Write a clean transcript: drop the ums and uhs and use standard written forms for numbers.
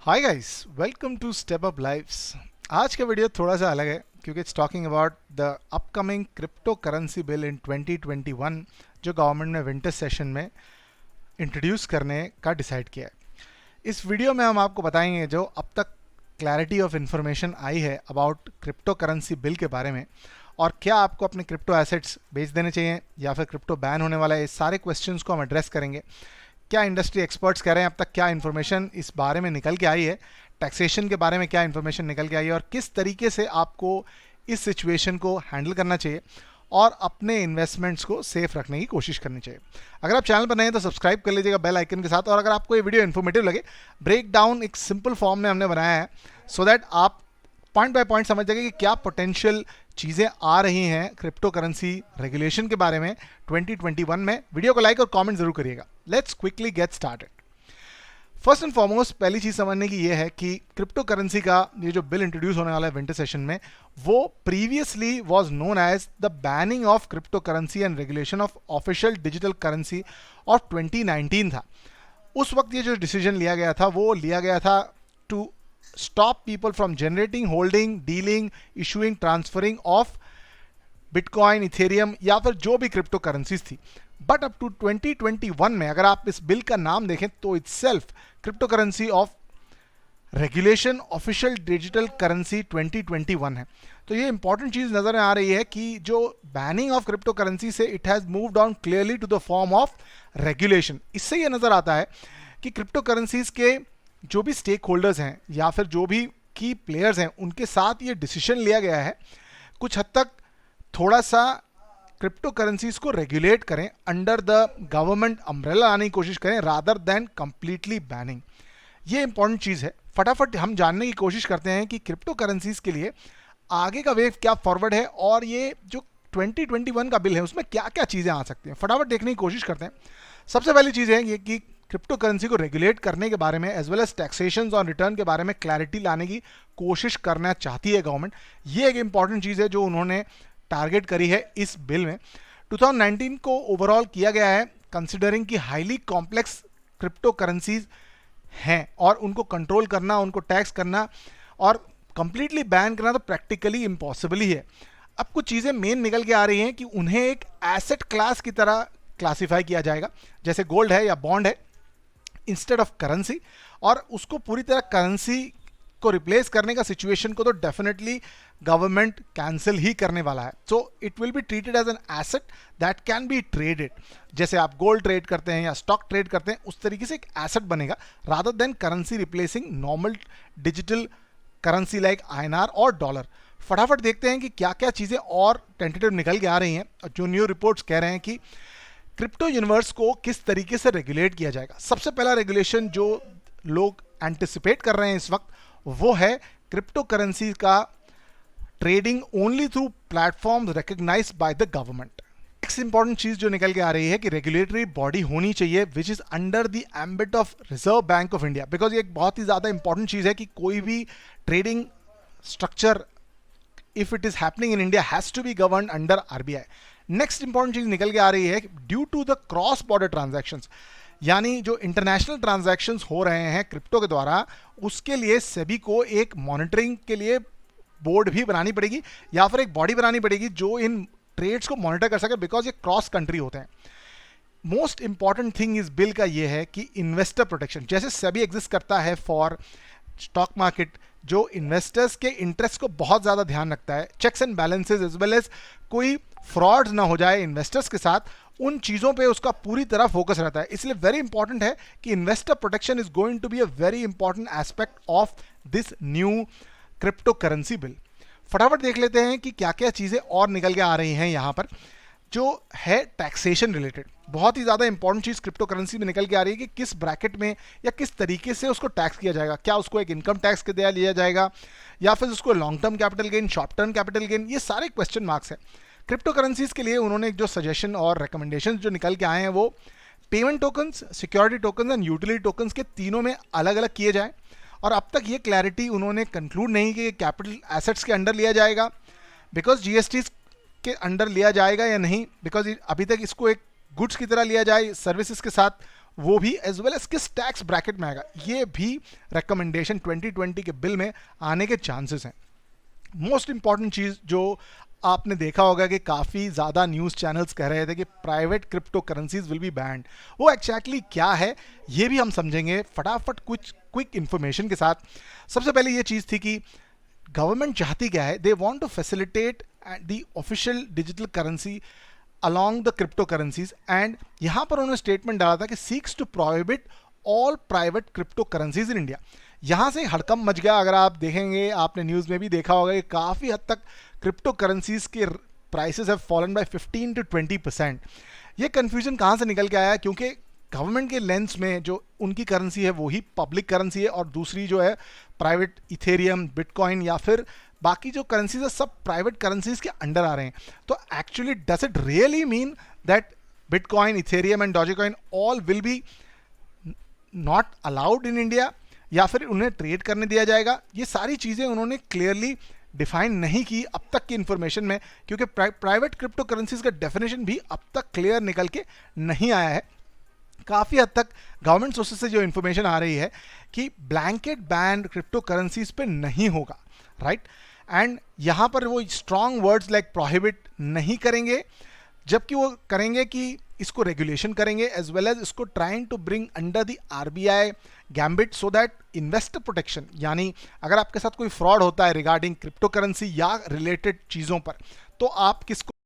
Hi guys, welcome to step up lives. आज का video थोड़ा सा अलग है क्योंकि it's talking about the upcoming crypto currency bill in 2021 जो गवर्नमेंट ने विंटर सेशन में इंट्रोड्यूस करने का डिसाइड किया है। इस वीडियो में हम आपको बताएंगे जो अब तक क्लैरिटी ऑफ इंफॉर्मेशन आई है अबाउट क्रिप्टो करेंसी बिल के बारे में, और क्या आपको अपने क्रिप्टो एसेट्स बेच देने चाहिए या फिर क्रिप्टो बैन होने वाला है। इस सारे क्वेश्चंस को हम एड्रेस करेंगे। क्या इंडस्ट्री एक्सपर्ट्स कह रहे हैं, अब तक क्या इन्फॉर्मेशन इस बारे में निकल के आई है, टैक्सेशन के बारे में क्या इन्फॉर्मेशन निकल के आई है, और किस तरीके से आपको इस सिचुएशन को हैंडल करना चाहिए और अपने इन्वेस्टमेंट्स को सेफ रखने की कोशिश करनी चाहिए। अगर आप चैनल पर नए हैं तो सब्सक्राइब कर लीजिएगा बेल आइकन के साथ। और अगर आपको ये वीडियो इन्फॉर्मेटिव लगे, ब्रेक डाउन एक सिंपल फॉर्म में हमने बनाया है सो दैट आप पॉइंट बाय पॉइंट समझ जाएंगे कि क्या पोटेंशियल चीज़ें आ रही हैं क्रिप्टो करेंसी रेगुलेशन के बारे में 2021 में। वीडियो को लाइक और कमेंट जरूर करिएगा। Let's quickly get started. First and foremost पहली चीज़ समझने की ये है कि क्रिप्टो करेंसी का ये जो बिल इंट्रोड्यूस होने वाला है विंटर सेशन में, वो previously was known as the banning of crypto currency and regulation of official digital currency of 2019 था। उस वक्त ये जो डिसीजन लिया गया था वो लिया गया था to stop people from generating, holding, dealing, issuing, transferring of bitcoin, Ethereum या फिर जो भी क्रिप्टो करेंसीज थी। बट अप टू 2021 में अगर आप इस बिल का नाम देखें तो itself crypto currency of regulation official digital currency 2021 है। तो ये इंपॉर्टेंट चीज नजर आ रही है कि जो बैनिंग ऑफ क्रिप्टो करेंसी से it has moved on clearly to the form of regulation. इससे ये नजर आता है कि क्रिप्टो करेंसीज के जो भी स्टेक होल्डर्स हैं या फिर जो भी की प्लेयर्स हैं उनके साथ ये डिसीजन लिया गया है कुछ हद तक थोड़ा सा क्रिप्टो करेंसीज को रेगुलेट करें, अंडर द गवर्नमेंट अम्ब्रेला लाने की कोशिश करें रादर देन कंप्लीटली बैनिंग। ये इंपॉर्टेंट चीज़ है। फटाफट हम जानने की कोशिश करते हैं कि क्रिप्टो करेंसीज के लिए आगे का वेव क्या फॉरवर्ड है और ये जो 2021 का बिल है उसमें क्या क्या चीज़ें आ सकती हैं। फटाफट देखने की कोशिश करते हैं। सबसे पहली चीज़ है ये कि क्रिप्टो करेंसी को रेगुलेट करने के बारे में एज वेल एज टैक्सेशन और रिटर्न के बारे में क्लैरिटी लाने की कोशिश करना चाहती है गवर्नमेंट। ये एक इंपॉर्टेंट चीज़ है जो उन्होंने टारगेट करी है इस बिल में। 2019 को ओवरऑल किया गया है कंसिडरिंग कि हाईली कॉम्प्लेक्स क्रिप्टो करेंसीज हैं और उनको कंट्रोल करना, उनको टैक्स करना और कंप्लीटली बैन करना तो प्रैक्टिकली इम्पॉसिबल ही है। अब कुछ चीज़ें मेन निकल के आ रही हैं कि उन्हें एक एसेट क्लास की तरह क्लासिफाई किया जाएगा, जैसे गोल्ड है या बॉन्ड है, इंस्टेड ऑफ करेंसी। और उसको पूरी तरह करेंसी को रिप्लेस करने का सिचुएशन को तो डेफिनेटली गवर्नमेंट कैंसिल ही करने वाला है। So it will be treated as an asset that can be traded. जैसे आप गोल्ड ट्रेड करते हैं या स्टॉक ट्रेड करते हैं उस तरीके से एक एसेट बनेगा rather than currency replacing normal digital currency like INR और डॉलर। फटाफट देखते हैं कि क्या क्या चीज़ें और टेंटेटिव निकल के आ रही हैं। जो न्यू रिपोर्ट्स कह रहे हैं कि क्रिप्टो यूनिवर्स को किस तरीके से रेगुलेट किया जाएगा। सबसे पहला रेगुलेशन जो लोग एंटिसिपेट कर रहे हैं इस वक्त वो है क्रिप्टो करेंसी का trading only through platform recognised by the government. Next important चीज जो निकल के आ रही है कि रेगुलेटरी बॉडी होनी चाहिए which is under the ambit of reserve bank of India, because ये एक बहुत ही ज्यादा इंपॉर्टेंट चीज है कि कोई भी trading structure if it is happening in India has to be governed under RBI. Next important चीज निकल के आ रही है due to the cross border transactions, यानी जो इंटरनेशनल ट्रांजैक्शंस हो रहे हैं क्रिप्टो के द्वारा उसके लिए सेबी को एक मॉनिटरिंग के लिए बोर्ड भी बनानी पड़ेगी या फिर एक बॉडी बनानी पड़ेगी जो इन ट्रेड्स को मॉनिटर कर सके, बिकॉज ये क्रॉस कंट्री होते हैं। मोस्ट इंपॉर्टेंट थिंग इस बिल का ये है कि इन्वेस्टर प्रोटेक्शन, जैसे सेबी एग्जिस्ट करता है फॉर स्टॉक मार्केट, जो इन्वेस्टर्स के इंटरेस्ट को बहुत ज़्यादा ध्यान रखता है, checks and balances as well as कोई फ्रॉड ना हो जाए इन्वेस्टर्स के साथ, उन चीज़ों पे उसका पूरी तरह फोकस रहता है। इसलिए वेरी इंपॉर्टेंट है कि investor protection is going to be a very important aspect of this new crypto currency bill. फटाफट देख लेते हैं कि क्या क्या चीज़ें और निकल के आ रही हैं यहाँ पर। जो है टैक्सेशन रिलेटेड बहुत ही ज़्यादा इंपॉर्टेंट चीज़ क्रिप्टो करेंसी में निकल के आ रही है कि किस ब्रैकेट में या किस तरीके से उसको टैक्स किया जाएगा। क्या उसको एक इनकम टैक्स के दिया लिया जाएगा या फिर उसको long term capital gain, short term capital gain, ये सारे क्वेश्चन मार्क्स हैं। क्रिप्टो करेंसीज के लिए उन्होंने एक जो सजेशन और रिकमेंडेशन जो निकल के आए हैं वो payment tokens, security tokens and utility tokens के तीनों में अलग अलग किए जाएँ। और अब तक ये क्लैरिटी उन्होंने कंक्लूड नहीं कि कैपिटल एसेट्स के अंडर लिया जाएगा बिकॉज GST के अंडर लिया जाएगा या नहीं, बिकॉज अभी तक इसको एक गुड्स की तरह लिया जाए सर्विसेज के साथ वो भी एज वेल एज किस टैक्स ब्रैकेट में आएगा, ये भी रिकमेंडेशन 2020 के बिल में आने के चांसेस हैं। मोस्ट इंपॉर्टेंट चीज़ जो आपने देखा होगा कि काफ़ी ज़्यादा न्यूज़ चैनल्स कह रहे थे कि private crypto currencies will be band, वो एक्जैक्टली क्या है ये भी हम समझेंगे फटाफट कुछ क्विक इन्फॉर्मेशन के साथ। सबसे पहले ये चीज़ थी कि गवर्नमेंट चाहती क्या है, they want to facilitate the official digital currency along the crypto currencies, and यहाँ पर उन्होंने स्टेटमेंट डाला था कि seeks to prohibit all private crypto currencies in India. यहाँ से हड़कंप मच गया। अगर आप देखेंगे, आपने न्यूज़ में भी देखा होगा कि काफ़ी हद तक क्रिप्टो करेंसीज के prices have fallen bye 15 to 20%। ये कन्फ्यूजन कहाँ से निकल के आया, क्योंकि गवर्नमेंट के लेंस में जो उनकी करेंसी है वो ही पब्लिक करेंसी है, और दूसरी जो है प्राइवेट इथेरियम, बिटकॉइन या फिर बाकी जो करेंसीज है सब प्राइवेट करेंसीज के अंडर आ रहे हैं। तो actually does it really mean that bitcoin, ethereum and dogecoin all will be not allowed in India, या फिर उन्हें ट्रेड करने दिया जाएगा? ये सारी चीज़ें उन्होंने क्लियरली डिफाइन नहीं की अब तक की इंफॉर्मेशन में, क्योंकि प्राइवेट क्रिप्टो करेंसीज का डेफिनेशन भी अब तक क्लियर निकल के नहीं आया है। काफ़ी हद तक गवर्नमेंट सोर्सेज से जो इन्फॉर्मेशन आ रही है कि ब्लैंकेट बैन क्रिप्टो करेंसीज पे नहीं होगा, राइट। एंड यहाँ पर वो स्ट्रॉन्ग वर्ड्स लाइक प्रोहिबिट नहीं करेंगे, जबकि वो करेंगे कि इसको रेगुलेशन करेंगे एज वेल एज इसको trying to bring under the RBI gambit, so that investor protection, यानी अगर आपके साथ कोई फ्रॉड होता है रिगार्डिंग क्रिप्टो करेंसी या रिलेटेड चीज़ों पर, तो आप किसको